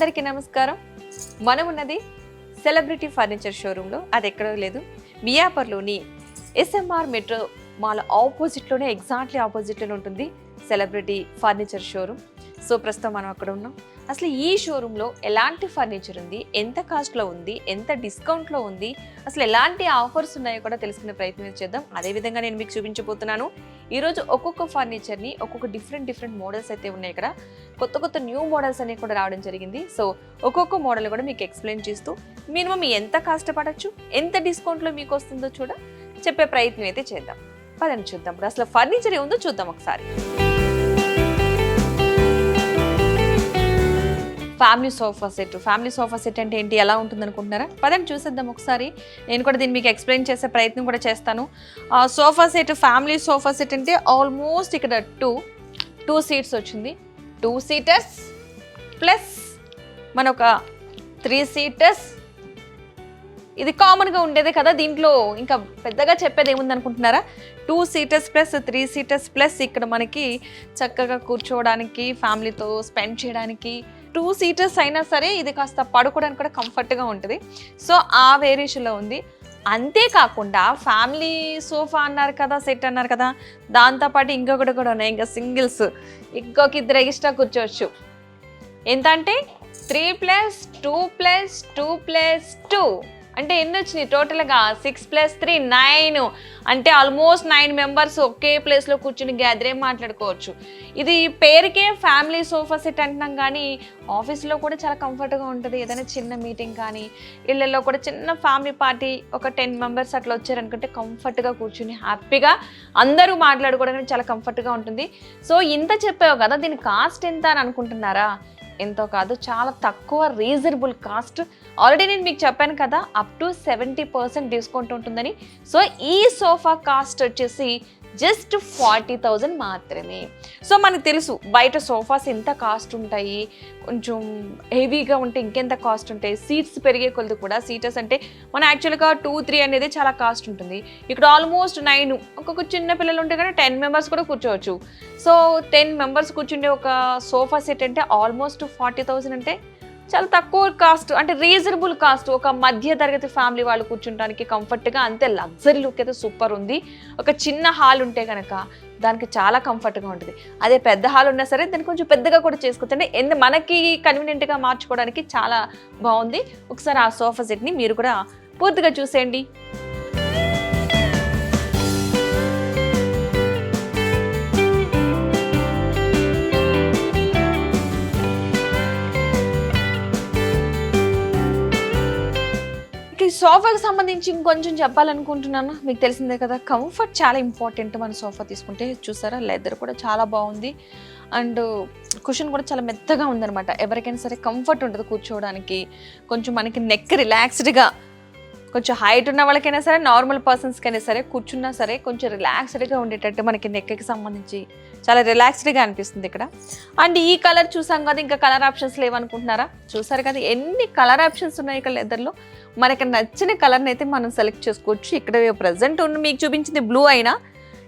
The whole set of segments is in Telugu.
అందరికీ నమస్కారం. మనం ఉన్నది సెలబ్రిటీ ఫర్నిచర్ షోరూంలో. అది ఎక్కడో లేదు, మియాపూర్లోని ఎస్ఎంఆర్ మెట్రో మాల్ ఆపోజిట్లోనే, ఎగ్జాక్ట్లీ ఆపోజిట్లోనే ఉంటుంది సెలబ్రిటీ ఫర్నిచర్ షోరూమ్. సో ప్రస్తుతం మనం అక్కడ ఉన్నాం. అసలు ఈ షోరూంలో ఎలాంటి ఫర్నిచర్ ఉంది, ఎంత కాస్ట్లో ఉంది, ఎంత డిస్కౌంట్లో ఉంది, అసలు ఎలాంటి ఆఫర్స్ ఉన్నాయో కూడా తెలుసుకునే ప్రయత్నం చేద్దాం. అదేవిధంగా నేను మీకు చూపించబోతున్నాను. ఈరోజు ఒక్కొక్క ఫర్నిచర్ని ఒక్కొక్క డిఫరెంట్ మోడల్స్ అయితే ఉన్నాయి. ఇక్కడ కొత్త న్యూ మోడల్స్ అనేవి కూడా రావడం జరిగింది. సో ఒక్కొక్క మోడల్ కూడా మీకు ఎక్స్ప్లెయిన్ చేస్తూ మినిమం ఎంత కష్టపడచ్చు, ఎంత డిస్కౌంట్లో మీకు వస్తుందో చెప్పే ప్రయత్నం అయితే చేద్దాం. పదండి చూద్దాం. ఇప్పుడు అసలు ఫర్నిచర్ ఏముందో చూద్దాం ఒకసారి. ఫ్యామిలీ సోఫా సెట్ అంటే ఏంటి, ఎలా ఉంటుంది అనుకుంటున్నారా? పదండి చూసేద్దాం ఒకసారి. నేను కూడా దీన్ని మీకు ఎక్స్ప్లెయిన్ చేసే ప్రయత్నం కూడా చేస్తాను. ఫ్యామిలీ సోఫా సెట్ అంటే ఆల్మోస్ట్ ఇక్కడ టూ సీట్స్ వచ్చింది. 2 సీటర్స్ ప్లస్ మన ఒక 3 సీటర్స్. ఇది కామన్గా ఉండేదే కదా, దీంట్లో ఇంకా పెద్దగా చెప్పేది ఏముంది అనుకుంటున్నారా? 2 సీటర్స్ ప్లస్ 3 సీటర్స్ ప్లస్ ఇక్కడ మనకి చక్కగా కూర్చోవడానికి, ఫ్యామిలీతో స్పెండ్ చేయడానికి 2 సీటర్స్ అయినా సరే ఇది కాస్త పడుకోవడానికి కూడా కంఫర్ట్గా ఉంటుంది. సో ఆ వేరియేషన్లో ఉంది. అంతేకాకుండా ఫ్యామిలీ సోఫా అన్నారు కదా, సెట్ అన్నారు కదా, దాంతోపాటు ఇంకొకటి కూడా ఉన్నాయి. ఇంకా సింగిల్స్ ఇంకొక 2 ఎక్స్ట్రా కూర్చోవచ్చు. ఎంత అంటే 3+2+2+2 అంటే ఎన్ని వచ్చినాయి టోటల్గా? 6+3 9. అంటే ఆల్మోస్ట్ 9 మెంబర్స్ ఒకే ప్లేస్లో కూర్చుని గ్యాదరే మాట్లాడుకోవచ్చు. ఇది పేరుకే ఫ్యామిలీ సోఫా సెట్ అంటున్నాం, కానీ ఆఫీస్లో కూడా చాలా కంఫర్ట్గా ఉంటుంది. ఏదైనా చిన్న మీటింగ్ కానీ, ఇళ్ళల్లో కూడా చిన్న ఫ్యామిలీ పార్టీ ఒక 10 మెంబర్స్ అట్లా వచ్చారనుకుంటే కంఫర్ట్గా కూర్చుని హ్యాపీగా అందరూ మాట్లాడుకోవడానికి చాలా కంఫర్ట్గా ఉంటుంది. సో ఇంత చెప్పావు కదా, దీని కాస్ట్ ఎంత అని అనుకుంటున్నారా? ఎంతో కాదు, చాలా తక్కువ, రీజనబుల్ కాస్ట్. ఆల్రెడీ నేను మీకు చెప్పాను కదా, అప్ టు 70% డిస్కౌంట్ ఉంటుందని. సో ఈ సోఫా కాస్ట్ వచ్చేసి జస్ట్ 40,000 మాత్రమే. సో మనకు తెలుసు బయట సోఫాస్ ఎంత కాస్ట్ ఉంటాయి, కొంచెం హెవీగా ఉంటే ఇంకెంత కాస్ట్ ఉంటాయి. సీట్స్ పెరిగే కొలది కూడా, సీటర్స్ అంటే మన యాక్చువల్గా 2-3 అనేది చాలా కాస్ట్ ఉంటుంది. ఇక్కడ ఆల్మోస్ట్ 9. ఒక్కొక్క చిన్న పిల్లలు ఉంటే కానీ 10 మెంబర్స్ కూడా కూర్చోవచ్చు. సో 10 మెంబర్స్ కూర్చుండే ఒక సోఫా సెట్ అంటే ఆల్మోస్ట్ 40,000 అంటే చాలా తక్కువ కాస్ట్, అంటే రీజనబుల్ కాస్ట్. ఒక మధ్య తరగతి ఫ్యామిలీ వాళ్ళు కూర్చుంటానికి కంఫర్ట్గా, అంతే లగ్జరీ లుక్ అయితే సూపర్ ఉంది. ఒక చిన్న హాల్ ఉంటే కనుక దానికి చాలా కంఫర్ట్గా ఉంటుంది. అదే పెద్ద హాల్ ఉన్నా సరే దాన్ని కొంచెం పెద్దగా కూడా చేసుకోవచ్చు. అంటే మనకి కన్వీనియంట్గా మార్చుకోవడానికి చాలా బాగుంది. ఒకసారి ఆ సోఫా సెట్ని మీరు కూడా పూర్తిగా చూసేయండి. సోఫాకి సంబంధించి ఇంకొంచెం చెప్పాలనుకుంటున్నాను. మీకు తెలిసిందే కదా, కంఫర్ట్ చాలా ఇంపార్టెంట్. మన సోఫా తీసుకుంటే చూసారా, లెదర్ కూడా చాలా బాగుంది. అండ్ కుషన్ కూడా చాలా మెత్తగా ఉందన్నమాట. ఎవరికైనా సరే కంఫర్ట్ ఉంటుంది కూర్చోవడానికి. కొంచెం మనకి నెక్ రిలాక్స్డ్గా, కొంచెం హైట్ ఉన్న వాళ్ళకైనా సరే, నార్మల్ పర్సన్స్కైనా సరే కూర్చున్నా సరే కొంచెం రిలాక్స్డ్గా ఉండేటట్టు మనకి నెక్కి సంబంధించి చాలా రిలాక్స్డ్గా అనిపిస్తుంది ఇక్కడ. అండ్ ఈ కలర్ చూసాం కదా, ఇంకా కలర్ ఆప్షన్స్ లేవనుకుంటున్నారా? చూసారు కదా ఎన్ని కలర్ ఆప్షన్స్ ఉన్నాయి ఇక్కడ లెదర్లో. మనకి నచ్చిన కలర్ని అయితే మనం సెలెక్ట్ చేసుకోవచ్చు. ఇక్కడ ప్రజెంట్ ఉన్న మీకు చూపించింది బ్లూ అయినా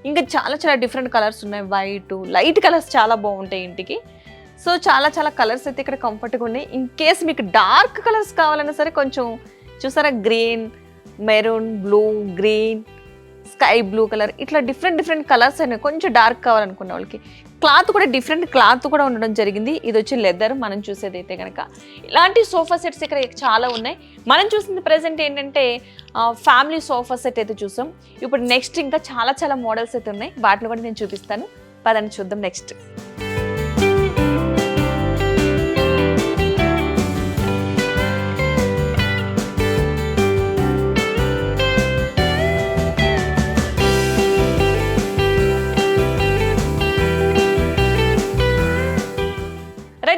ఇంకా చాలా డిఫరెంట్ కలర్స్ ఉన్నాయి. వైట్, లైట్ కలర్స్ చాలా బాగుంటాయి ఇంటికి. సో చాలా కలర్స్ అయితే ఇక్కడ కంఫర్ట్గా ఉన్నాయి. ఇన్ కేస్ మీకు డార్క్ కలర్స్ కావాలన్నా సరే కొంచెం చూసారా, green, maroon, blue, green, sky blue colour, ఇట్లా డిఫరెంట్ కలర్స్ అయినాయి. కొంచెం డార్క్ కావాలనుకున్న వాళ్ళకి క్లాత్ కూడా డిఫరెంట్ క్లాత్ కూడా ఉండడం జరిగింది. ఇది వచ్చి లెదర్. మనం చూసేది అయితే కనుక ఇలాంటి సోఫా సెట్స్ ఇక్కడ చాలా ఉన్నాయి. మనం చూసింది ప్రెసెంట్ ఏంటంటే ఫ్యామిలీ సోఫా సెట్ అయితే చూసాం. ఇప్పుడు నెక్స్ట్ ఇంకా చాలా మోడల్స్ అయితే ఉన్నాయి. వాటిని కూడా నేను చూపిస్తాను. పదండి చూద్దాం నెక్స్ట్.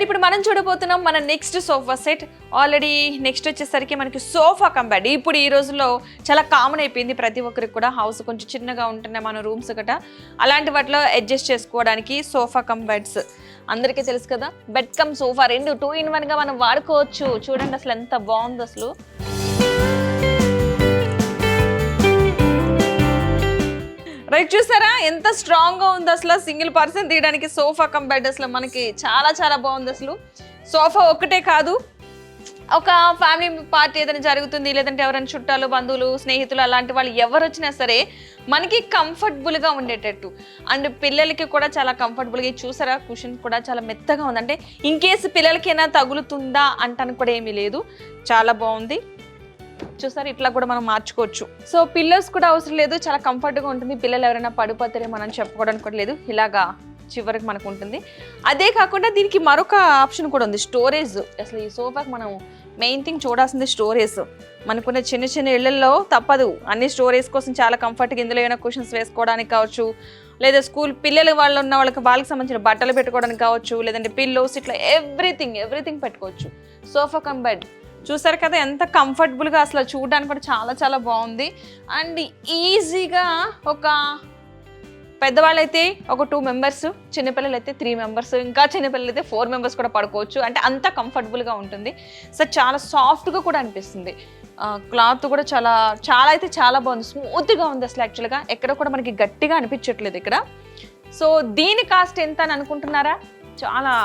ఇప్పుడు మనం చూడబోతున్నాం మన next sofa set. Already next వచ్చేసరికి మనకి సోఫా కమ్ బెడ్. ఇప్పుడు ఈ రోజుల్లో చాలా కామన్ అయిపోయింది ప్రతి ఒక్కరికి కూడా. హౌస్ కొంచెం చిన్నగా ఉంటున్నాయి మన రూమ్స్ గట్రా, అలాంటి వాటిలో అడ్జస్ట్ చేసుకోవడానికి సోఫా కమ్ బెడ్స్ అందరికీ తెలుసు కదా. బెడ్ కమ్ సోఫా 2 in 1గా మనం వాడుకోవచ్చు. చూడండి అసలు ఎంత బాగుంది అసలు. రైట్, చూసారా ఎంత స్ట్రాంగ్ గా ఉంది అసలు. సింగిల్ పర్సన్ తీయడానికి సోఫా కమ్ బెడ్ అసలు మనకి చాలా బాగుంది అసలు. సోఫా ఒక్కటే కాదు, ఒక ఫ్యామిలీ పార్టీ ఏదైనా జరుగుతుంది, లేదంటే ఎవరైనా చుట్టాలు, బంధువులు, స్నేహితులు అలాంటి వాళ్ళు ఎవరు వచ్చినా సరే మనకి కంఫర్టబుల్గా ఉండేటట్టు. అండ్ పిల్లలకి కూడా చాలా కంఫర్టబుల్గా, చూసారా కుషన్ కూడా చాలా మెత్తగా ఉంది. అంటే ఇన్ కేసు పిల్లలకైనా తగులుతుందా అంటాను కూడా ఏమీ లేదు, చాలా బాగుంది. చూసారు, ఇట్లా కూడా మనం మార్చుకోవచ్చు. సో పిల్లర్స్ కూడా అవసరం లేదు, చాలా కంఫర్ట్గా ఉంటుంది. పిల్లలు ఎవరైనా పడిపోతారే మనం చెప్పుకోవడానికి కూడా లేదు, ఇలాగా చివరికి మనకు ఉంటుంది. అదే కాకుండా దీనికి మరొక ఆప్షన్ కూడా ఉంది, స్టోరేజ్. అసలు ఈ సోఫాకి మనం మెయిన్ థింగ్ చూడాల్సింది స్టోరేజ్. మనకున్న చిన్న చిన్న ఇళ్లలో తప్పదు అన్ని స్టోరేజ్ కోసం చాలా కంఫర్ట్గా ఇందులో ఏమైనా కుషన్స్ వేసుకోవడానికి కావచ్చు, లేదా స్కూల్ పిల్లలు వాళ్ళు ఉన్న వాళ్ళకి సంబంధించిన బట్టలు పెట్టుకోవడానికి కావచ్చు, లేదంటే పిల్లోస్, ఇట్లా ఎవ్రీథింగ్ పెట్టుకోవచ్చు. సోఫా కమ్ బెడ్ చూసారు కదా ఎంత కంఫర్టబుల్గా, అసలు చూడడానికి కూడా చాలా చాలా బాగుంది. అండ్ ఈజీగా ఒక పెద్దవాళ్ళు అయితే ఒక 2 మెంబర్స్, చిన్నపిల్లలు అయితే 3 మెంబర్స్, ఇంకా చిన్నపిల్లలు అయితే 4 మెంబర్స్ కూడా పడుకోవచ్చు. అంటే అంత కంఫర్టబుల్గా ఉంటుంది. సో చాలా సాఫ్ట్గా కూడా అనిపిస్తుంది. క్లాత్ కూడా చాలా అయితే చాలా బాగుంది, స్మూత్గా ఉంది. అసలు యాక్చువల్గా ఎక్కడ కూడా మనకి గట్టిగా అనిపించట్లేదు ఇక్కడ. సో దీని కాస్ట్ ఎంత అని అనుకుంటున్నారా? చాలా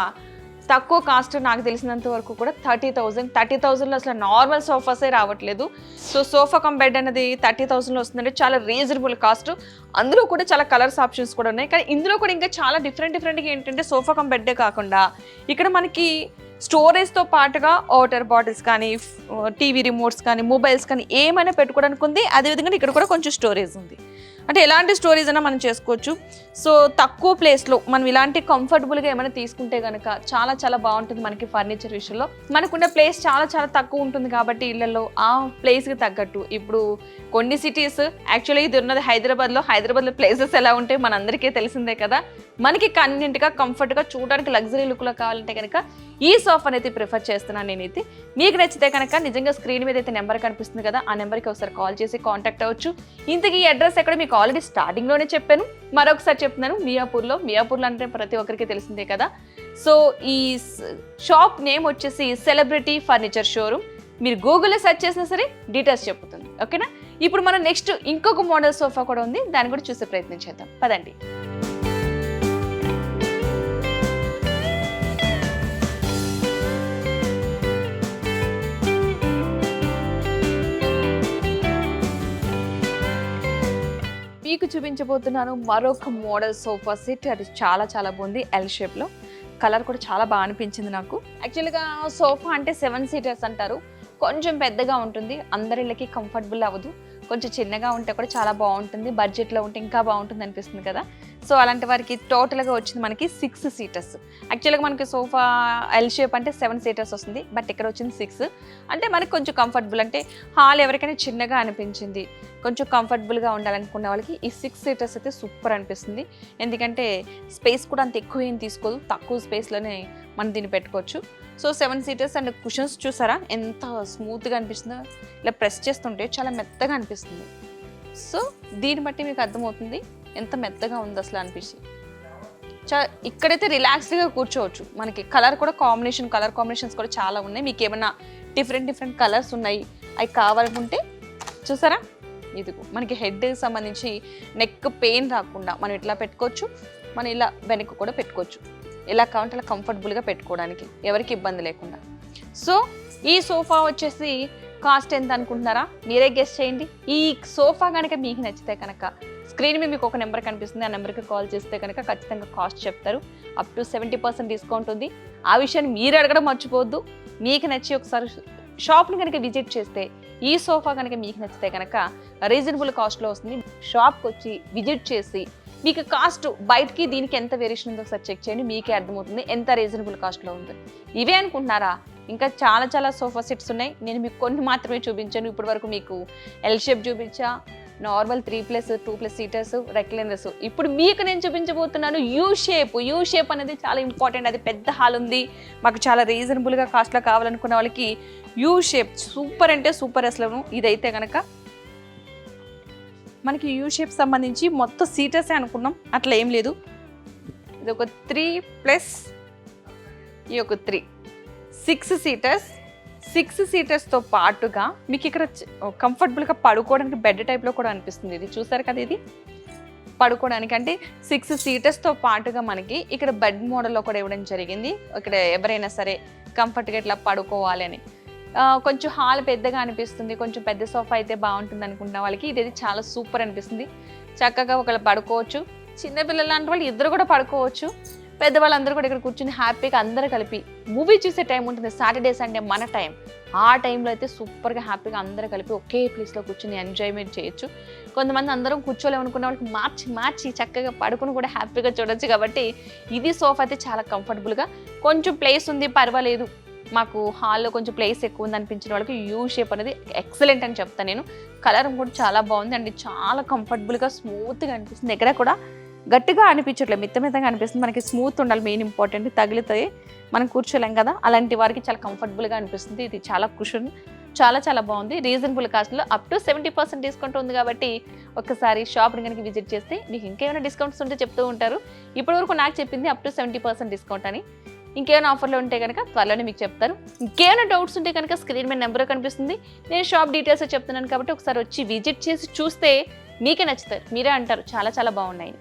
తక్కువ కాస్ట్, నాకు తెలిసినంత వరకు కూడా 30,000లో అసలు నార్మల్ సోఫాసే రావట్లేదు. సో సోఫా కమ్ బెడ్ అనేది 30,000లో వస్తుందంటే చాలా రీజనబుల్ కాస్ట్. అందులో కూడా చాలా కలర్స్ ఆప్షన్స్ కూడా ఉన్నాయి. కానీ ఇందులో కూడా ఇంకా చాలా డిఫరెంట్గా ఏంటంటే సోఫా కమ్ బెడ్డే కాకుండా ఇక్కడ మనకి స్టోరేజ్తో పాటుగా వాటర్ బాటిల్స్ కానీ, టీవీ రిమోట్స్ కానీ, మొబైల్స్ కానీ ఏమైనా పెట్టుకోవడానికి ఉంది. అదేవిధంగా ఇక్కడ కూడా కొంచెం స్టోరేజ్ ఉంది. అంటే ఎలాంటి స్టోరేజ్ అయినా మనం చేసుకోవచ్చు. సో తక్కువ ప్లేస్లో మనం ఇలాంటి కంఫర్టబుల్గా ఏమైనా తీసుకుంటే కనుక చాలా చాలా బాగుంటుంది. మనకి ఫర్నిచర్ విషయంలో మనకున్న ప్లేస్ చాలా చాలా తక్కువ ఉంటుంది కాబట్టి ఇళ్లలో ఆ ప్లేస్కి తగ్గట్టు. ఇప్పుడు కొన్ని సిటీస్, యాక్చువల్లీ ఇది ఉన్నది హైదరాబాద్లో ప్లేసెస్ ఎలా ఉంటాయి మనందరికీ తెలిసిందే కదా. మనకి కన్వీనియంట్గా, కంఫర్ట్గా, చూడడానికి లగ్జరీ లుక్లో కావాలంటే కనుక ఈ సోఫాని అయితే ప్రిఫర్ చేస్తున్నాను నేనైతే. మీకు నచ్చితే కనుక నిజంగా స్క్రీన్ మీద అయితే నెంబర్ కనిపిస్తుంది కదా, ఆ నెంబర్కి ఒకసారి కాల్ చేసి కాంటాక్ట్ అవ్వచ్చు. ఇంతకీ ఈ అడ్రస్ ఎక్కడ మీకు ఆల్రెడీ స్టార్టింగ్లోనే చెప్పాను, మరొకసారి చెప్తున్నాను. మియాపూర్లో అంటే ప్రతి ఒక్కరికి తెలిసిందే కదా. సో ఈ షాప్ నేమ్ వచ్చేసి సెలబ్రిటీ ఫర్నిచర్ షోరూమ్. మీరు గూగుల్లో సెర్చ్ చేసినా సరే డీటెయిల్స్ చెప్పుతుంది, ఓకేనా. ఇప్పుడు మనం నెక్స్ట్ ఇంకొక మోడల్ సోఫా కూడా ఉంది, దాన్ని కూడా చూసే ప్రయత్నం చేద్దాం, పదండి. మీకు చూపించబోతున్నాను మరొక మోడల్ సోఫా సెట్. అది చాలా చాలా బాగుంది, ఎల్ షేప్లో. కలర్ కూడా చాలా బాగా అనిపించింది నాకు. యాక్చువల్గా సోఫా అంటే 7 సీటర్స్ అంటారు, కొంచెం పెద్దగా ఉంటుంది, అందరిళ్ళకి కంఫర్టబుల్ అవ్వదు. కొంచెం చిన్నగా ఉంటే కూడా చాలా బాగుంటుంది, బడ్జెట్లో ఉంటే ఇంకా బాగుంటుంది అనిపిస్తుంది కదా. సో అలాంటి వారికి టోటల్గా వచ్చింది మనకి 6 సీటర్స్. యాక్చువల్గా మనకి సోఫా ఎల్ షేప్ అంటే 7 సీటర్స్ వస్తుంది, బట్ ఇక్కడ వచ్చింది 6. అంటే మనకి కొంచెం కంఫర్టబుల్, అంటే హాల్ ఎవరికైనా చిన్నగా అనిపించింది, కొంచెం కంఫర్టబుల్గా ఉండాలనుకున్న వాళ్ళకి ఈ 6 సీటర్స్ అయితే సూపర్ అనిపిస్తుంది. ఎందుకంటే స్పేస్ కూడా అంత ఎక్కువ ఏం తీసుకోదు, తక్కువ స్పేస్లోనే మనం దీన్ని పెట్టుకోవచ్చు. So 7 seaters. అండ్ కుషన్స్ చూసారా ఎంత స్మూత్గా అనిపిస్తుందో, ఇలా ప్రెస్ చేస్తుంటే చాలా మెత్తగా అనిపిస్తుంది. సో దీన్ని బట్టి మీకు అర్థమవుతుంది ఎంత మెత్తగా ఉంది అసలు అనిపిస్తుంది. ఇక్కడైతే రిలాక్స్డ్గా కూర్చోవచ్చు. మనకి కలర్ కాంబినేషన్స్ కూడా చాలా ఉన్నాయి. మీకు ఏమైనా డిఫరెంట్ కలర్స్ ఉన్నాయి అవి కావాలనుకుంటే చూసారా, ఇదిగో మనకి హెడ్ సంబంధించి నెక్ పెయిన్ రాకుండా మనం ఇట్లా పెట్టుకోవచ్చు, మనం ఇలా వెనక్కి కూడా పెట్టుకోవచ్చు. ఎలా కావాలంటే అలా కంఫర్టబుల్గా పెట్టుకోవడానికి, ఎవరికి ఇబ్బంది లేకుండా. సో ఈ సోఫా వచ్చేసి కాస్ట్ ఎంత అనుకుంటున్నారా? మీరే గెస్ చేయండి. ఈ సోఫా కనుక మీకు నచ్చితే కనుక స్క్రీన్ మీద మీకు ఒక నెంబర్ కనిపిస్తుంది, ఆ నెంబర్కి కాల్ చేస్తే కనుక ఖచ్చితంగా కాస్ట్ చెప్తారు. అప్ టు 70% డిస్కౌంట్ ఉంది. ఆ విషయాన్ని మీరు అడగడం మర్చిపోవద్దు. మీకు నచ్చి ఒకసారి షాప్ని కనుక విజిట్ చేస్తే, ఈ సోఫా కనుక మీకు నచ్చితే కనుక రీజనబుల్ కాస్ట్లో వస్తుంది. షాప్కి వచ్చి విజిట్ చేసి మీకు కాస్ట్ బయటకి దీనికి ఎంత వేరియేషన్ ఉందో ఒకసారి చెక్ చేయండి, మీకే అర్థమవుతుంది ఎంత రీజనబుల్ కాస్ట్లో ఉంది. ఇవే అనుకుంటున్నారా? ఇంకా చాలా చాలా సోఫా సెట్స్ ఉన్నాయి. నేను మీకు కొన్ని మాత్రమే చూపించాను. ఇప్పటి వరకు మీకు ఎల్ షేప్ చూపించా, నార్మల్ 3+, 2+ సీటర్స్, రెక్లైనర్స్. ఇప్పుడు మీకు నేను చూపించబోతున్నాను యూ షేప్ అనేది చాలా ఇంపార్టెంట్. అది పెద్ద హాల్ ఉంది, మాకు చాలా రీజనబుల్గా కాస్ట్లో కావాలనుకున్న వాళ్ళకి యూ షేప్ సూపర్ అంటే సూపర్. అసలు ఇదైతే కనుక మనకి యూ షేప్ సంబంధించి మొత్తం సీటర్సే అనుకున్నాం, అట్లా ఏం లేదు. ఇది ఒక 3+, ఈ ఒక 3, 6 సీటర్స్. 6 సీటర్స్తో పాటుగా మీకు ఇక్కడ కంఫర్టబుల్గా పడుకోవడానికి బెడ్ టైప్లో కూడా అనిపిస్తుంది. ఇది చూసారు కదా, ఇది పడుకోవడానికి. అంటే 6 సీటర్స్తో పాటుగా మనకి ఇక్కడ బెడ్ మోడల్లో కూడా ఇవ్వడం జరిగింది. ఇక్కడ ఎవరైనా సరే కంఫర్ట్గా ఇట్లా పడుకోవాలి అని. కొంచెం హాల్ పెద్దగా అనిపిస్తుంది, కొంచెం పెద్ద సోఫా అయితే బాగుంటుంది అనుకుంటున్న వాళ్ళకి ఇది చాలా సూపర్ అనిపిస్తుంది. చక్కగా ఒకళ్ళు పడుకోవచ్చు, చిన్నపిల్లలు లాంటి వాళ్ళు ఇద్దరు కూడా పడుకోవచ్చు, పెద్దవాళ్ళందరూ కూడా ఇక్కడ కూర్చుని హ్యాపీగా అందరూ కలిపి మూవీ చూసే టైం ఉంటుంది, సాటర్డే సండే మన టైం. ఆ టైంలో అయితే సూపర్గా హ్యాపీగా అందరూ కలిపి ఒకే ప్లేస్లో కూర్చుని ఎంజాయ్మెంట్ చేయొచ్చు. కొంతమంది అందరం కూర్చోలేమనుకున్న వాళ్ళకి మార్చి చక్కగా పడుకుని కూడా హ్యాపీగా చూడొచ్చు. కాబట్టి ఇది సోఫా అయితే చాలా కంఫర్టబుల్గా, కొంచెం ప్లేస్ ఉంది పర్వాలేదు, మాకు హాల్లో కొంచెం ప్లేస్ ఎక్కువ ఉంది అనిపించిన వాళ్ళకి యూ షేప్ అనేది ఎక్సలెంట్ అని చెప్తాను నేను. కలర్ కూడా చాలా బాగుంది అండి, చాలా కంఫర్టబుల్గా స్మూత్గా అనిపిస్తుంది, ఎక్కడ కూడా గట్టిగా అనిపించట్లేదు, మిత్తగా అనిపిస్తుంది. మనకి స్మూత్ ఉండాలి మెయిన్ ఇంపార్టెంట్, తగిలితే మనం కూర్చోలేం కదా, అలాంటి వారికి చాలా కంఫర్టబుల్గా అనిపిస్తుంది. ఇది చాలా కుషన్, చాలా బాగుంది. రీజనబుల్ కాస్ట్లో అప్ టు 70% డిస్కౌంట్ ఉంది. కాబట్టి ఒక్కసారి షాప్ని కనుక విజిట్ చేస్తే మీకు ఇంకేమైనా డిస్కౌంట్స్ ఉంటే చెప్తూ ఉంటారు. ఇప్పటివరకు నాకు చెప్పింది అప్ టు 70% డిస్కౌంట్ అని. ఇంకేమైనా ఆఫర్లు ఉంటే కనుక త్వరలోనే మీకు చెప్తారు. ఇంకేమైనా డౌట్స్ ఉంటే కనుక స్క్రీన్ మీద నెంబర్ కనిపిస్తుంది, నేను షాప్ డీటెయిల్స్ చెప్తున్నాను. కాబట్టి ఒకసారి వచ్చి విజిట్ చేసి చూస్తే మీకే నచ్చుతారు, మీరే అంటారు చాలా బాగున్నాయి.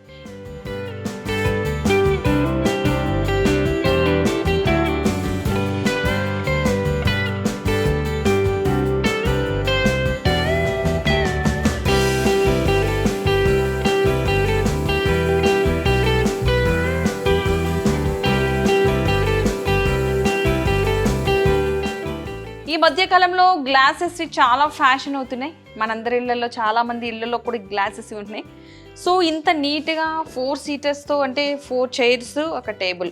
ఈ మధ్యకాలంలో గ్లాసెస్ చాలా ఫ్యాషన్ అవుతున్నాయి, మనందరి ఇళ్లలో చాలామంది ఇళ్లలో కూడా గ్లాసెస్ ఉంటున్నాయి. సో ఇంత నీట్గా 4 సీటర్స్తో, అంటే 4 చైర్స్, ఒక టేబుల్,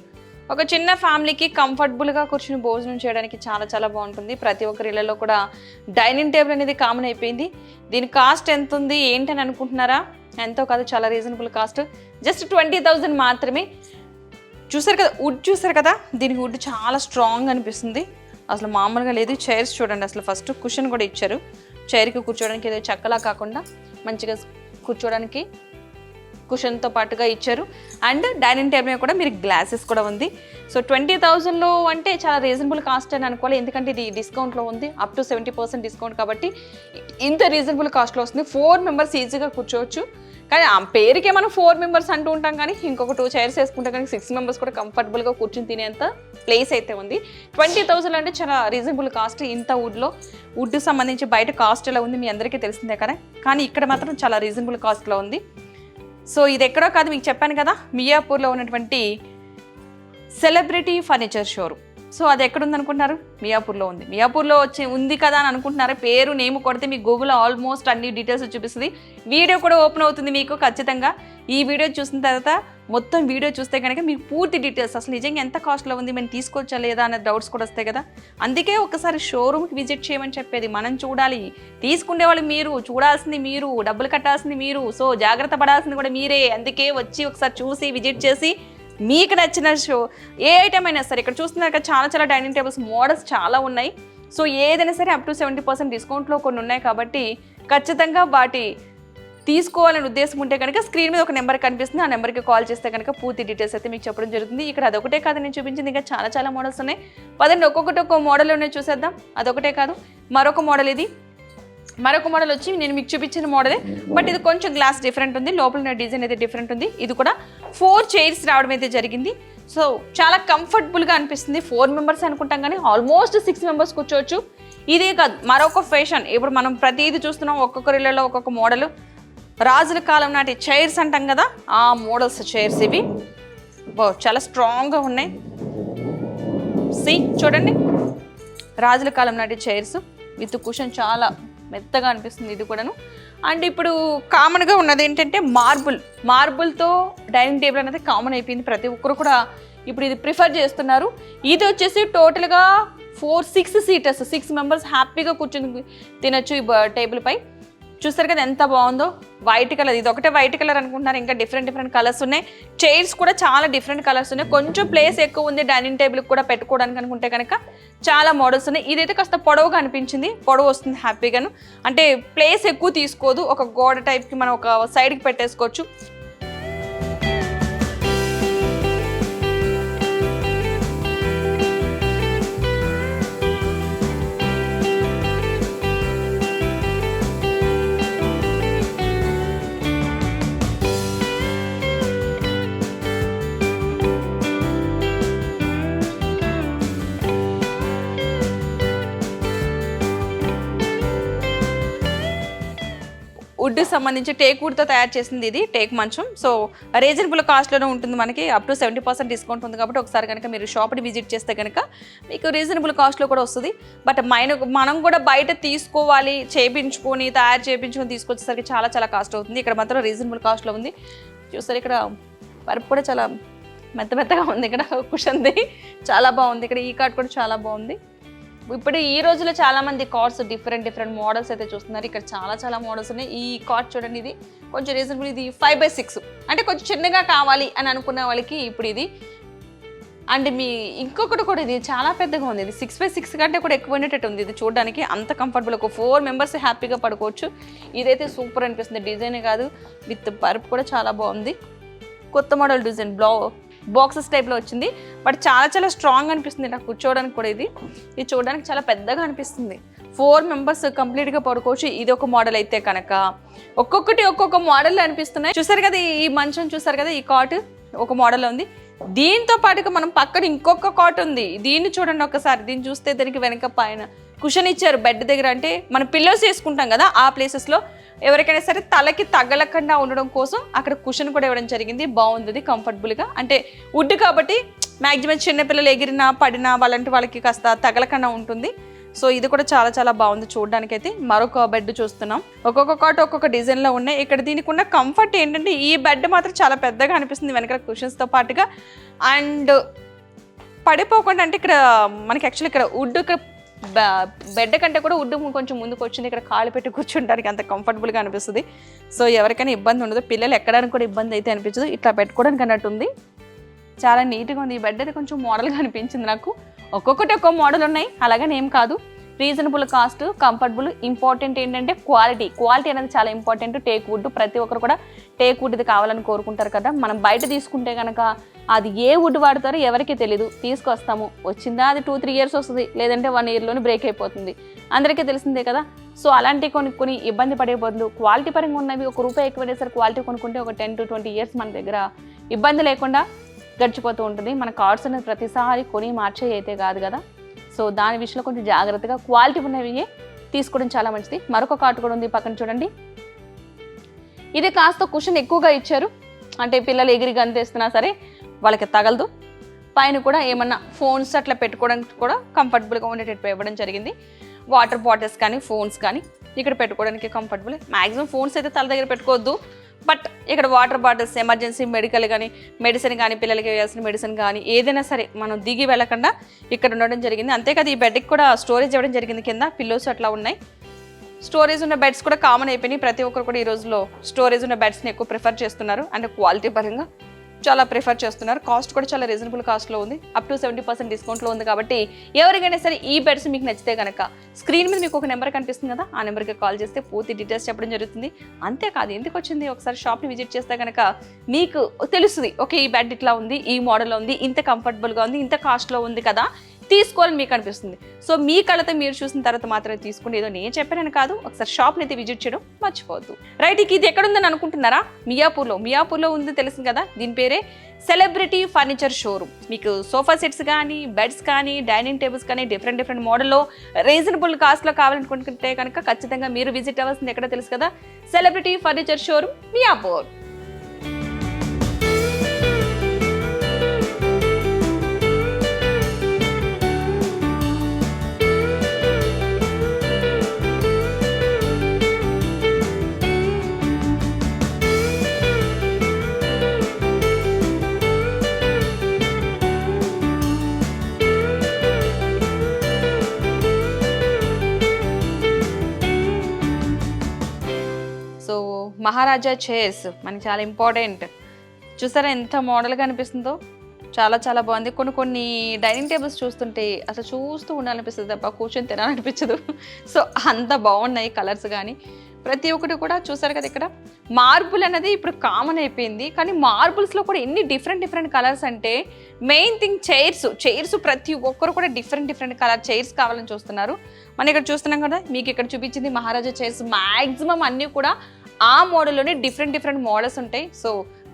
ఒక చిన్న ఫ్యామిలీకి కంఫర్టబుల్గా కూర్చుని భోజనం చేయడానికి చాలా బాగుంటుంది. ప్రతి ఒక్కరి ఇళ్లలో కూడా డైనింగ్ టేబుల్ అనేది కామన్ అయిపోయింది. దీని కాస్ట్ ఎంత ఉంది ఏంటని అనుకుంటున్నారా? ఎంతో కాదు, చాలా రీజనబుల్ కాస్ట్, జస్ట్ 20,000 మాత్రమే. చూసారు కదా దీని వుడ్ చాలా స్ట్రాంగ్ అనిపిస్తుంది, అసలు మామూలుగా లేదు. చైర్స్ చూడండి, అసలు ఫస్ట్ కుషన్ కూడా ఇచ్చారు, చైర్కి కూర్చోడానికి ఏదో చక్కలా కాకుండా మంచిగా కూర్చోడానికి కుషన్తో పాటుగా ఇచ్చారు. అండ్ డైనింగ్ టేబుల్ మీద కూడా మీరు గ్లాసెస్ కూడా ఉంది. సో 20,000లో అంటే చాలా రీజనబుల్ కాస్ట్ అని అనుకోవాలి, ఎందుకంటే ఇది డిస్కౌంట్లో ఉంది, అప్ టు 70% డిస్కౌంట్. కాబట్టి ఇంత రీజనబుల్ కాస్ట్లో వస్తుంది. 4 మెంబర్స్ ఈజీగా కూర్చోవచ్చు. కానీ ఆ పేరుకే మనం 4 మెంబర్స్ అంటూ ఉంటాం, కానీ ఇంకొక 2 చైర్స్ వేసుకుంటాం, కానీ 6 మెంబర్స్ కూడా కంఫర్టబుల్గా కూర్చుని తినేంత ప్లేస్ అయితే ఉంది. 20,000 అంటే చాలా రీజనబుల్ కాస్ట్. ఇంత వుడ్ సంబంధించి బయట కాస్ట్ ఎలా ఉంది మీ అందరికీ తెలిసిందే కదా, కానీ ఇక్కడ మాత్రం చాలా రీజనబుల్ కాస్ట్లో ఉంది. సో ఇది ఎక్కడో కాదు, మీకు చెప్పాను కదా, మియాపూర్లో ఉన్నటువంటి సెలబ్రిటీ ఫర్నిచర్ షోరూమ్. సో అది ఎక్కడుంది అనుకుంటున్నారు? మియాపూర్లో ఉంది. మియాపూర్లో ఉంది కదా అని అనుకుంటున్నారు. పేరు నేమ్ కొడితే మీకు గూగుల్లో ఆల్మోస్ట్ అన్ని డీటెయిల్స్ చూపిస్తుంది. వీడియో కూడా ఓపెన్ అవుతుంది మీకు ఖచ్చితంగా. ఈ వీడియో చూసిన తర్వాత మొత్తం వీడియో చూస్తే కనుక మీకు పూర్తి డీటెయిల్స్, అసలు నిజంగా ఎంత కాస్ట్లో ఉంది, మేము తీసుకోవచ్చా లేదా అనే డౌట్స్ కూడా వస్తాయి కదా. అందుకే ఒకసారి షోరూమ్కి విజిట్ చేయమని చెప్పేది. మనం చూడాలి, తీసుకునే వాళ్ళు మీరు, చూడాల్సింది మీరు, డబ్బులు కట్టాల్సింది మీరు, సో జాగ్రత్త పడాల్సింది కూడా మీరే. అందుకే వచ్చి ఒకసారి చూసి విజిట్ చేసి మీకు నచ్చిన ఏ ఐటమ్ అయినా సరే, ఇక్కడ చూస్తున్నారు కదా చాలా డైనింగ్ టేబుల్స్ మోడల్స్ చాలా ఉన్నాయి. సో ఏదైనా సరే అప్ టు 70% డిస్కౌంట్లో కొన్ని ఉన్నాయి. కాబట్టి ఖచ్చితంగా వాటి తీసుకోవాలని ఉద్దేశం ఉంటే కనుక స్క్రీన్ మీద ఒక నెంబర్ కనిపిస్తుంది, ఆ నెంబర్కి కాల్ చేస్తే కనుక పూర్తి డీటెయిల్స్ అయితే మీకు చెప్పడం జరుగుతుంది. ఇక్కడ అదొకటే కాదు నేను చూపించింది, ఇంకా చాలా మోడల్స్ ఉన్నాయి. పదండి ఒక్కొక్క మోడల్ ఉన్నాయి చూసేద్దాం. అదొకటే కాదు, మరొక మోడల్ ఇది. మరొక మోడల్ వచ్చి నేను మీకు చూపించిన మోడలే, బట్ ఇది కొంచెం గ్లాస్ డిఫరెంట్ ఉంది, లోపల ఉన్న డిజైన్ అయితే డిఫరెంట్ ఉంది. ఇది కూడా 4 చైర్స్ రావడం అయితే జరిగింది. సో చాలా కంఫర్టబుల్గా అనిపిస్తుంది. 4 మెంబర్స్ అనుకుంటాం కానీ ఆల్మోస్ట్ 6 మెంబర్స్ కూర్చోవచ్చు. ఇదే కాదు, మరొక ఫ్యాషన్, ఇప్పుడు మనం ప్రతిదీ చూస్తున్నాం, ఒక్కొక్కరిలో ఒక్కొక్క మోడల్. రాజుల కాలం నాటి చైర్స్ అంటాం కదా, ఆ మోడల్స్ చైర్స్ ఇవి చాలా స్ట్రాంగ్గా ఉన్నాయి. చూడండి, రాజుల కాలం నాటి చైర్స్ విత్ కుషన్ చాలా మెత్తగా అనిపిస్తుంది ఇది కూడాను. అండ్ ఇప్పుడు కామన్గా ఉన్నది ఏంటంటే మార్బుల్తో డైనింగ్ టేబుల్ అనేది కామన్ అయిపోయింది, ప్రతి ఒక్కరు కూడా ఇప్పుడు ఇది ప్రిఫర్ చేస్తున్నారు. ఇది వచ్చేసి టోటల్గా 6 సీటర్స్, 6 మెంబర్స్ హ్యాపీగా కూర్చొని తినొచ్చు ఈ టేబుల్ పై. చూస్తారు కదా ఎంత బాగుందో, వైట్ కలర్. ఇది ఒకటే వైట్ కలర్ అనుకుంటున్నారు, ఇంకా డిఫరెంట్ కలర్స్ ఉన్నాయి. చైర్స్ కూడా చాలా డిఫరెంట్ కలర్స్ ఉన్నాయి. కొంచెం ప్లేస్ ఎక్కువ ఉంది డైనింగ్ టేబుల్కి కూడా పెట్టుకోవడానికి అనుకుంటే కనుక చాలా మోడల్స్ ఉన్నాయి. ఇదైతే కాస్త పొడవుగా అనిపించింది, పొడవు వస్తుంది హ్యాపీగాను, అంటే ప్లేస్ ఎక్కువ తీసుకోదు. ఒక గోడ టైప్కి మనం ఒక సైడ్కి పెట్టేసుకోవచ్చు. వుడ్ సంబంధించి టేక్ వుడ్తో తయారు చేసింది ఇది టేక్ మంచం. సో రీజనబుల్ కాస్ట్లోనే ఉంటుంది, మనకి అప్ టు 70% డిస్కౌంట్ ఉంది కాబట్టి ఒకసారి కనుక మీరు షాప్ని విజిట్ చేస్తే కనుక మీకు రీజనబుల్ కాస్ట్లో కూడా వస్తుంది. బట్ మనం కూడా బయట తీసుకోవాలి, చేయించుకొని తయారు చేయించుకొని తీసుకొచ్చేసరికి చాలా చాలా కాస్ట్ అవుతుంది. ఇక్కడ మాత్రం రీజనబుల్ కాస్ట్లో ఉంది. చూస్తారు ఇక్కడ పరుపు కూడా చాలా మెత్తగా ఉంది, ఇక్కడ కుషన్ది చాలా బాగుంది. ఇక్కడ ఈ కార్డ్ కూడా చాలా బాగుంది. ఇప్పుడు ఈ రోజులో చాలా మంది కార్డ్స్ డిఫరెంట్ మోడల్స్ అయితే చూస్తున్నారు. ఇక్కడ చాలా మోడల్స్ ఉన్నాయి. ఈ కార్డ్ చూడండి, ఇది కొంచెం రీజనబుల్, ఇది 5/6 అంటే కొంచెం చిన్నగా కావాలి అని అనుకున్న వాళ్ళకి ఇప్పుడు ఇది. అండ్ మీ ఇంకొకటి కూడా ఇది చాలా పెద్దగా ఉంది, ఇది 6/6 కంటే కూడా ఎక్కువ ఉండేటట్టు ఉంది. ఇది చూడడానికి అంత కంఫర్టబుల్, ఒక 4 మెంబర్స్ హ్యాపీగా పడుకోవచ్చు. ఇదైతే సూపర్ అనిపిస్తుంది, డిజైనే కాదు విత్ పరుపు కూడా చాలా బాగుంది. కొత్త మోడల్ డిజైన్ బాక్సెస్ టైప్లో వచ్చింది, బట్ చాలా స్ట్రాంగ్ అనిపిస్తుంది నాకు కూర్చోవడానికి కూడా. ఇది చూడడానికి చాలా పెద్దగా అనిపిస్తుంది. 4 మెంబర్స్ కంప్లీట్గా పడుకోవచ్చు. ఇది ఒక మోడల్ అయితే కనుక ఒక్కొక్క మోడల్ అనిపిస్తున్నాయి. చూసారు కదా ఈ మంచం, చూసారు కదా ఈ కాట్ ఒక మోడల్ ఉంది. దీంతో పాటుగా మనం పక్కన ఇంకొక కాట్ ఉంది, దీన్ని చూడండి ఒకసారి. దీన్ని చూస్తే దానికి వెనక పైన కుషన్ ఇచ్చారు బెడ్ దగ్గర, అంటే మనం పిల్లోస్ వేసుకుంటాం కదా ఆ ప్లేసెస్లో ఎవరికైనా సరే తలకి తగలకుండా ఉండడం కోసం అక్కడ కుషన్ కూడా ఇవ్వడం జరిగింది. బాగుంది కంఫర్టబుల్గా, అంటే వుడ్ కాబట్టి మ్యాక్సిమం చిన్నపిల్లలు ఎగిరినా పడినా వాళ్ళకి కాస్త తగలకుండా ఉంటుంది. సో ఇది కూడా చాలా బాగుంది చూడడానికైతే. మరొక బెడ్ చూస్తున్నాం, ఒక్కొక్క కాట్ ఒక్కొక్క డిజైన్లో ఉన్నాయి. ఇక్కడ దీనికి ఉన్న కంఫర్ట్ ఏంటంటే ఈ బెడ్ మాత్రం చాలా పెద్దగా అనిపిస్తుంది వెనకాల కుషన్స్తో పాటుగా. అండ్ పడిపోకుండా, అంటే ఇక్కడ మనకి యాక్చువల్లీ ఇక్కడ వుడ్ బెడ్ కంటే కూడా వుడ్ కొంచెం ముందుకు వచ్చింది. ఇక్కడ కాళ్ళు పెట్టి కూర్చుంటానికి అంత కంఫర్టబుల్గా అనిపిస్తుంది. సో ఎవరికైనా ఇబ్బంది ఉండదు, పిల్లలు ఎక్కడానికి కూడా ఇబ్బంది అయితే అనిపించదు. ఇట్లా పెట్టుకోవడానికి అన్నట్టు ఉంది, చాలా నీట్గా ఉంది. ఈ బెడ్ అయితే కొంచెం మోడల్గా అనిపించింది నాకు. ఒక్కొక్కటి ఒక్కో మోడల్ ఉన్నాయి, అలాగని ఏం కాదు. Reasonable cost, comfortable. ఇంపార్టెంట్ ఏంటంటే క్వాలిటీ అనేది చాలా ఇంపార్టెంట్. టేక్ వుడ్ ప్రతి ఒక్కరు కూడా టేక్ వుడ్ ఇది కావాలని కోరుకుంటారు కదా. మనం బయట తీసుకుంటే కనుక అది ఏ వుడ్ వాడతారో ఎవరికి తెలీదు. తీసుకొస్తాము, వచ్చిందా అది 2-3 ఇయర్స్ వస్తుంది, లేదంటే 1 ఇయర్లోనే బ్రేక్ అయిపోతుంది, అందరికీ తెలిసిందే కదా. సో అలాంటి కొన్ని ఇబ్బంది పడే బదులు క్వాలిటీ పరంగా ఉన్నవి ₹1 ఎక్కువ సరే క్వాలిటీ కొనుక్కుంటే ఒక 10-20 ఇయర్స్ మన దగ్గర ఇబ్బంది లేకుండా గడిచిపోతూ ఉంటుంది. మన కార్డ్స్ అనేది ప్రతిసారి కొని మార్చే అయితే కాదు కదా. సో దాని విషయంలో కొంచెం జాగ్రత్తగా క్వాలిటీ ఉన్నవి తీసుకోవడం చాలా మంచిది. మరొక కార్డ్ కూడా ఉంది పక్కన చూడండి. ఇది కాస్త కుషన్ ఎక్కువగా ఇచ్చారు, అంటే పిల్లలు ఎగిరి గంతేస్తున్నా సరే వాళ్ళకి తగలదు. పైన కూడా ఏమన్నా ఫోన్స్ అట్లా పెట్టుకోవడానికి కూడా కంఫర్టబుల్గా ఉండేటట్టు ఇవ్వడం జరిగింది. వాటర్ బాటిల్స్ కానీ ఫోన్స్ కానీ ఇక్కడ పెట్టుకోవడానికి కంఫర్టబుల్. మ్యాక్సిమం ఫోన్స్ అయితే తల దగ్గర పెట్టుకోవద్దు, బట్ ఇక్కడ వాటర్ బాటిల్స్, ఎమర్జెన్సీ మెడికల్ కానీ మెడిసిన్ కానీ పిల్లలకి వేయాల్సిన మెడిసిన్ కానీ ఏదైనా సరే మనం దిగి వెళ్ళకుండా ఇక్కడ ఉండడం జరిగింది. అంతేకాదు ఈ బెడ్కి కూడా స్టోరేజ్ ఇవ్వడం జరిగింది, కింద పిల్లోస్ అట్లా ఉన్నాయి. స్టోరేజ్ ఉన్న బెడ్స్ కూడా కామన్ అయిపోయినాయి. ప్రతి ఒక్కరు కూడా ఈ రోజులో స్టోరేజ్ ఉన్న బెడ్స్ని ఎక్కువ ప్రిఫర్ చేస్తున్నారు, అంటే క్వాలిటీ పరంగా చాలా ప్రిఫర్ చేస్తున్నారు. కాస్ట్ కూడా చాలా రీజనబుల్ కాస్ట్లో ఉంది, అప్ టు 70% డిస్కౌంట్లో ఉంది. కాబట్టి ఎవరికైనా సరే ఈ బెడ్స్ మీకు నచ్చితే కనుక స్క్రీన్ మీద మీకు ఒక నెంబర్ కనిపిస్తుంది కదా, ఆ నెంబర్కి కాల్ చేస్తే పూర్తి డీటెయిల్స్ చెప్పడం జరుగుతుంది. అంతేకాదు ఎందుకు వచ్చింది ఒకసారి షాప్ని విజిట్ చేస్తే కనుక మీకు తెలుస్తుంది, ఓకే ఈ బెడ్ ఇట్లా ఉంది, ఈ మోడల్లో ఉంది, ఇంత కంఫర్టబుల్గా ఉంది, ఇంత కాస్ట్లో ఉంది కదా, తీసుకోవాలని మీకు అనిపిస్తుంది. సో మీ కళ్ళతో మీరు చూసిన తర్వాత మాత్రమే తీసుకుంటే, ఏదో నేను చెప్పానని కాదు, ఒకసారి షాప్ని అయితే విజిట్ చేయడం మర్చిపోవద్దు. రైట్, ఇది ఎక్కడ ఉందని అనుకుంటున్నారా? మియాపూర్లో ఉంది, తెలుసు కదా. దీని పేరే సెలబ్రిటీ ఫర్నిచర్ షోరూమ్. మీకు సోఫా సెట్స్ కానీ బెడ్స్ కానీ డైనింగ్ టేబుల్స్ కానీ డిఫరెంట్ మోడల్లో రీజనబుల్ కాస్ట్లో కావాలనుకుంటే కనుక ఖచ్చితంగా మీరు విజిట్ అవ్వాల్సింది ఎక్కడ తెలుసు కదా, సెలబ్రిటీ ఫర్నిచర్ షోరూమ్ మియాపూర్. మహారాజా చైర్స్ మనకి చాలా ఇంపార్టెంట్. చూసారా ఎంత మోడల్గా అనిపిస్తుందో, చాలా బాగుంది. కొన్ని డైనింగ్ టేబుల్స్ చూస్తుంటే అసలు చూస్తూ ఉండాలనిపిస్తుంది తప్ప కూర్చొని తినాలనిపించదు. సో అంత బాగున్నాయి కలర్స్ కానీ ప్రతి ఒక్కటి కూడా. చూసారు కదా ఇక్కడ మార్బుల్ అనేది ఇప్పుడు కామన్ అయిపోయింది, కానీ మార్బుల్స్లో కూడా ఎన్ని డిఫరెంట్ కలర్స్ అంటే మెయిన్ థింగ్ చైర్స్ ప్రతి ఒక్కరు కూడా డిఫరెంట్ కలర్ చైర్స్ కావాలని చూస్తున్నారు. మనం ఇక్కడ చూస్తున్నాం కదా, మీకు ఇక్కడ చూపించింది మహారాజా చైర్స్. మ్యాక్సిమం అన్నీ కూడా ఆ మోడల్లోనే డిఫరెంట్ మోడల్స్ ఉంటాయి. సో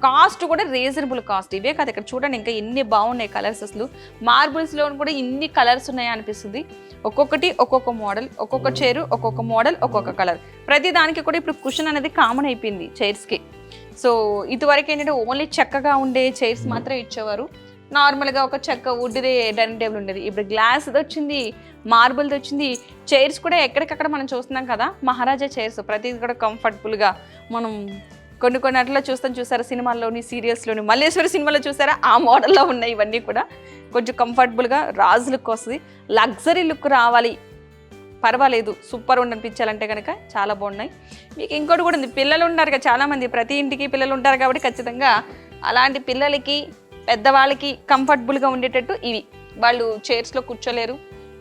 కాస్ట్ కూడా రీజనబుల్ కాస్ట్. ఇవే కాదు, ఇక్కడ చూడండి ఇంకా ఎన్ని బాగున్నాయి కలర్స్. అసలు మార్బుల్స్లో కూడా ఇన్ని కలర్స్ ఉన్నాయా అనిపిస్తుంది. ఒక్కొక్కటి ఒక్కొక్క మోడల్, ఒక్కొక్క చైరు ఒక్కొక్క మోడల్, ఒక్కొక్క కలర్. ప్రతి దానికి కూడా ఇప్పుడు కుషన్ అనేది కామన్ అయిపోయింది చైర్స్కి. సో ఇదివరకు ఏంటంటే ఓన్లీ చెక్కగా ఉండే చైర్స్ మాత్రం ఇచ్చేవారు. నార్మల్గా ఒక చెక్క వుడ్దే డైనింగ్ టేబుల్ ఉండేది. ఇప్పుడు గ్లాస్ది వచ్చింది, మార్బుల్ది వచ్చింది. చైర్స్ కూడా ఎక్కడికక్కడ మనం చూస్తున్నాం కదా, మహారాజా చైర్స్. ప్రతిది కూడా కంఫర్టబుల్గా మనం కొన్ని అట్లా చూసారా సినిమాల్లోని, సీరియల్స్లోని, మల్లేశ్వరి సినిమాలో చూసారా ఆ మోడల్లో ఉన్నాయి. ఇవన్నీ కూడా కొంచెం కంఫర్టబుల్గా రాజు లుక్ వస్తుంది. లగ్జరీ లుక్ రావాలి, పర్వాలేదు, సూపర్ ఉండనిపించాలంటే కనుక చాలా బాగున్నాయి. మీకు ఇంకోటి కూడా ఉంది, పిల్లలు ఉంటారు కదా చాలామంది, ప్రతి ఇంటికి పిల్లలు ఉంటారు కాబట్టి ఖచ్చితంగా అలాంటి పిల్లలకి పెద్దవాళ్ళకి కంఫర్టబుల్గా ఉండేటట్టు ఇవి. వాళ్ళు చైర్స్లో కూర్చోలేరు,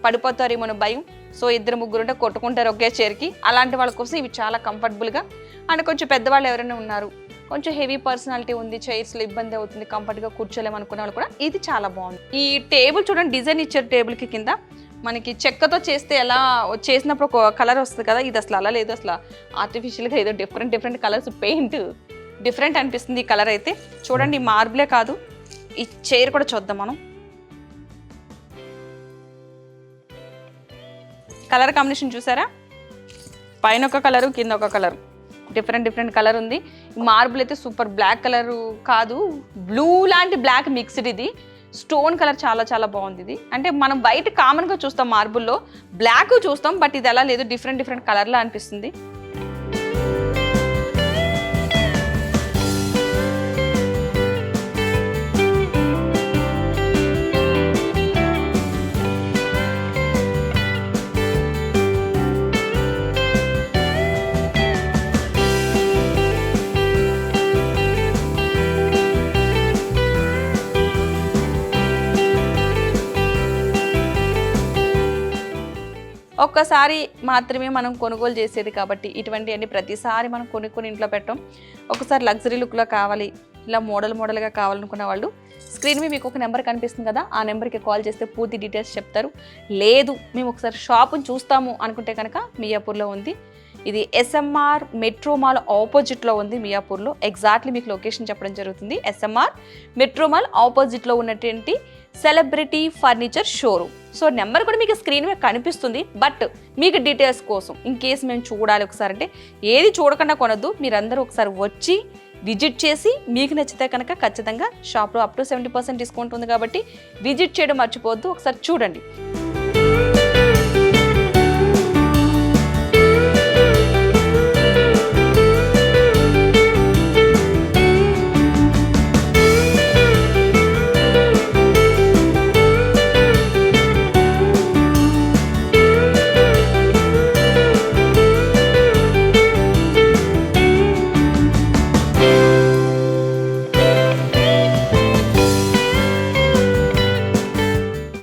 పడిపోతారేమో భయం. సో 2-3 ఉంటే కొట్టుకుంటారు ఒకే చైర్కి. అలాంటి వాళ్ళ కోసం ఇవి చాలా కంఫర్టబుల్గా. అండ్ కొంచెం పెద్దవాళ్ళు ఎవరైనా ఉన్నారు, కొంచెం హెవీ పర్సనాలిటీ ఉంది, చైర్స్లో ఇబ్బంది అవుతుంది, కంఫర్ట్గా కూర్చోలేము అనుకునే వాళ్ళు కూడా ఇది చాలా బాగుంది. ఈ టేబుల్ చూడండి, డిజైన్ ఇచ్చారు టేబుల్కి. కింద మనకి చెక్కతో చేస్తే ఎలా చేసినప్పుడు ఒక కలర్ వస్తుంది కదా, ఇది అసలు అలా లేదు. అసలు ఆర్టిఫిషియల్గా ఏదో డిఫరెంట్ కలర్స్, పెయింట్ డిఫరెంట్ అనిపిస్తుంది ఈ కలర్ అయితే. చూడండి, ఈ మార్బులే కాదు, ఈ చైర్ కూడా చూద్దాం మనం. కలర్ కాంబినేషన్ చూసారా, పైన ఒక కలరు, కింద ఒక కలరు, డిఫరెంట్ కలర్ ఉంది. మార్బుల్ అయితే సూపర్, బ్లాక్ కలర్ కాదు, బ్లూ లాంటి బ్లాక్ మిక్స్డ్. ఇది స్టోన్ కలర్ చాలా బాగుంది. ఇది అంటే మనం బయట కామన్గా చూస్తాం మార్బుల్లో బ్లాక్ చూస్తాం, బట్ ఇది అలా లేదు, డిఫరెంట్ కలర్లా అనిపిస్తుంది. ఒక్కసారి మాత్రమే మనం కొనుగోలు చేసేది కాబట్టి ఇటువంటి అన్ని ప్రతిసారి మనం కొనుక్కొని ఇంట్లో పెట్టాం. ఒకసారి లగ్జరీ లుక్లో కావాలి, ఇలా మోడల్గా కావాలనుకున్న వాళ్ళు స్క్రీన్ మీద మీకు ఒక నెంబర్ కనిపిస్తుంది కదా, ఆ నెంబర్కి కాల్ చేస్తే పూర్తి డీటెయిల్స్ చెప్తారు. లేదు మేము ఒకసారి షాపుని చూస్తాము అనుకుంటే కనుక మియాపూర్లో ఉంది. ఇది SMR మెట్రో మాల్ ఆపోజిట్లో ఉంది మియాపూర్లో. ఎగ్జాక్ట్లీ మీకు లొకేషన్ చెప్పడం జరుగుతుంది. SMR మెట్రో మాల్ ఆపోజిట్లో ఉన్నటువంటి celebrity furniture showroom. So number కూడా మీకు స్క్రీన్ మీద కనిపిస్తుంది. బట్ మీకు డీటెయిల్స్ కోసం ఇన్ కేసు మేము చూడాలి ఒకసారి అంటే ఏది చూడకుండా కొనొద్దు, మీరందరూ ఒకసారి వచ్చి విజిట్ చేసి మీకు నచ్చితే కనుక ఖచ్చితంగా షాప్లో అప్ టు 70% డిస్కౌంట్ ఉంది కాబట్టి విజిట్ చేయడం మర్చిపోవద్దు, ఒకసారి చూడండి.